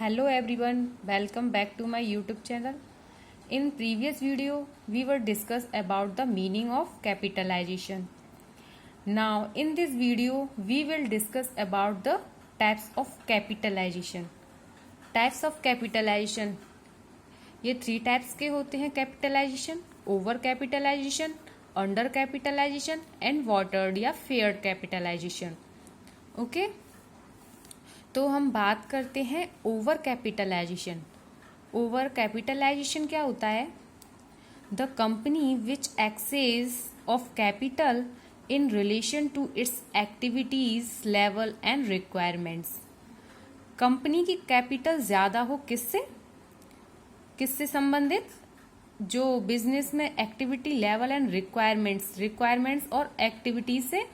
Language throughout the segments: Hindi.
Hello everyone, welcome back to my YouTube channel. In previous video, we were discuss about the meaning of capitalization. Now in this video, we will discuss about the types of capitalization. Types of capitalization. ये 3 टाइप्स के होते हैं capitalisation: over capitalisation, under capitalisation and watered or faired capitalisation. Okay, तो हम बात करते हैं ओवर कैपिटलाइजेशन. ओवर कैपिटलाइजेशन क्या होता है? The company which excess of capital in relation to its activities level and requirements. Company की कैपिटल ज़्यादा हो किससे संबंधित? जो बिजनेस में एक्टिविटी लेवल एंड रिक्वायरमेंट्स और एक्टिविटीज से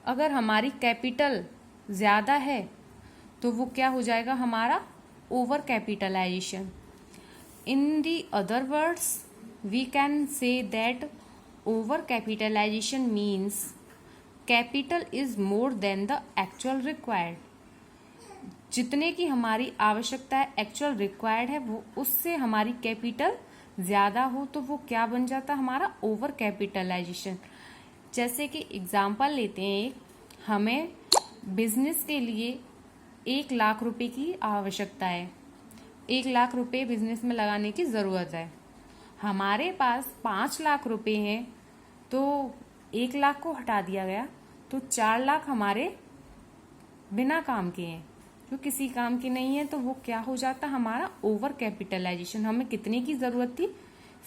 अगर हमारी कैपिटल ज़्यादा है तो वो क्या हो जाएगा? हमारा over capitalisation. In the other words we can say that over capitalisation means capital is more than the actual required. जितने की हमारी आवश्यकता है, एक्चुअल रिक्वायर्ड है, वो उससे हमारी कैपिटल ज़्यादा हो तो वो क्या बन जाता? हमारा ओवर कैपिटलाइजेशन. जैसे कि एग्जाम्पल लेते हैं, हमें बिजनेस के लिए 1 लाख रुपए की आवश्यकता है. 1 लाख रुपए बिजनेस में लगाने की ज़रूरत है. हमारे पास 5 लाख रुपए हैं तो 1 लाख को हटा दिया गया तो 4 लाख हमारे बिना काम के हैं, जो किसी काम के नहीं है. तो वो क्या हो जाता? हमारा ओवर कैपिटलाइजेशन. हमें कितने की ज़रूरत थी?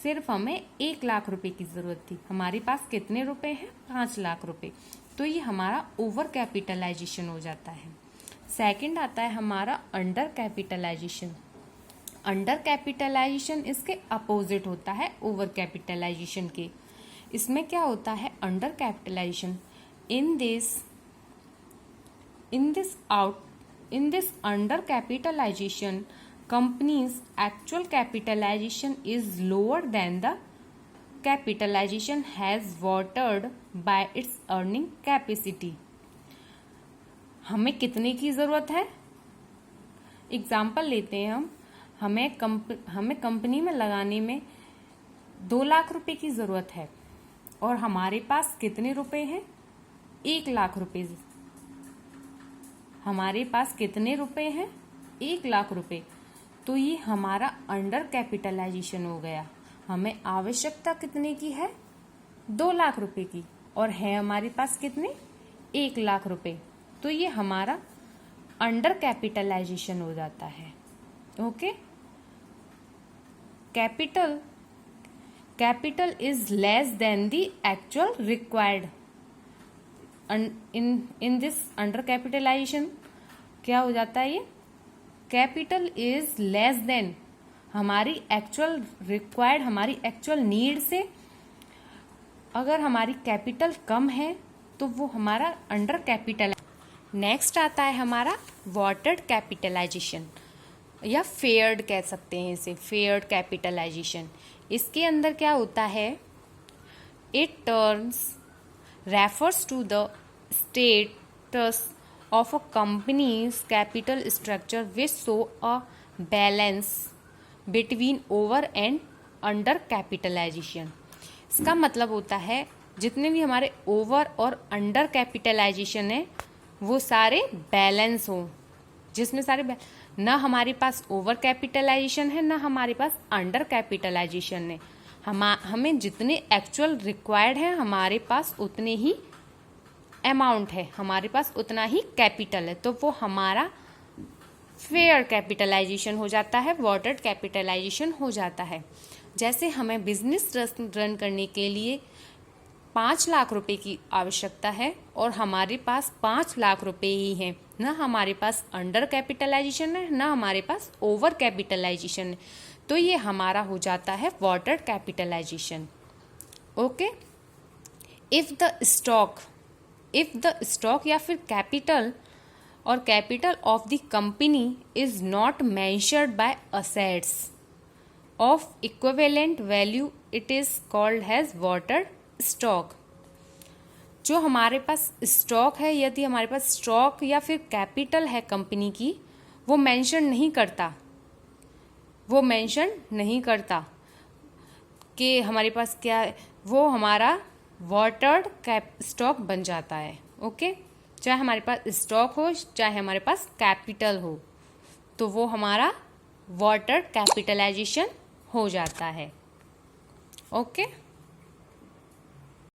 सिर्फ हमें 1 लाख रुपए की ज़रूरत थी. हमारे पास कितने रुपए हैं? 5 लाख रुपए. तो ये हमारा ओवर कैपिटलाइजेशन हो जाता है. सेकंड आता है हमारा अंडर कैपिटलाइजेशन. अंडर कैपिटलाइजेशन इसके अपोजिट होता है ओवर कैपिटलाइजेशन के. इसमें क्या होता है? Under capitalisation in this under capitalisation companies actual capitalisation is lower than the capitalisation has watered by its earning capacity. हमें कितने की ज़रूरत है? एग्जाम्पल लेते हैं हमें कंपनी में लगाने में 2 लाख रुपए की ज़रूरत है और हमारे पास कितने रुपए हैं? 1 लाख रुपए. हमारे पास कितने रुपए हैं? 1 लाख रुपए. तो ये हमारा अंडर कैपिटलाइजेशन हो गया. हमें आवश्यकता कितने की है? 2 लाख रुपए की, और है हमारे पास कितने? 1 लाख रुपए. तो ये हमारा अंडर कैपिटलाइजेशन हो जाता है. Okay, capital is less than the actual required. In this under capitalisation क्या हो जाता है? ये कैपिटल इज लेस देन हमारी एक्चुअल रिक्वायर्ड, हमारी एक्चुअल नीड से अगर हमारी कैपिटल कम है तो वो हमारा अंडर कैपिटल. नेक्स्ट आता है हमारा वाटर्ड कैपिटलाइजेशन या फेयर्ड कह सकते हैं इसे, फेयर्ड कैपिटलाइजेशन. इसके अंदर क्या होता है? It terms refers to the status of a company's capital structure which show a balance between over and under capitalisation. इसका मतलब होता है जितने भी हमारे ओवर और अंडर कैपिटलाइजेशन है वो सारे बैलेंस हो, जिसमें सारे ना हमारे पास ओवर कैपिटलाइजेशन है ना हमारे पास अंडर कैपिटलाइजेशन है. हमें जितने एक्चुअल रिक्वायर्ड है हमारे पास उतने ही अमाउंट है, हमारे पास उतना ही कैपिटल है. तो वो हमारा फेयर कैपिटलाइजेशन हो जाता है, वाटर्ड कैपिटलाइजेशन हो जाता है. जैसे हमें बिजनेस रन करने के लिए 5 लाख रुपए की आवश्यकता है और हमारे पास 5 लाख रुपए ही हैं. ना हमारे पास अंडर कैपिटलाइजेशन है ना हमारे पास ओवर कैपिटलाइजेशन है. तो ये हमारा हो जाता है watered capitalisation. Okay, if the stock या फिर कैपिटल और capital of the company is not measured by assets of equivalent value, it is called has watered stock. जो हमारे पास स्टॉक है, यदि हमारे पास स्टॉक या फिर कैपिटल है कंपनी की, वो मेंशन नहीं करता, वो मेंशन नहीं करता कि हमारे पास क्या है, वो हमारा वाटर्ड स्टॉक बन जाता है। ओके, चाहे हमारे पास स्टॉक हो चाहे हमारे पास कैपिटल हो, तो वो हमारा वाटर कैपिटलाइजेशन हो जाता है। ओके।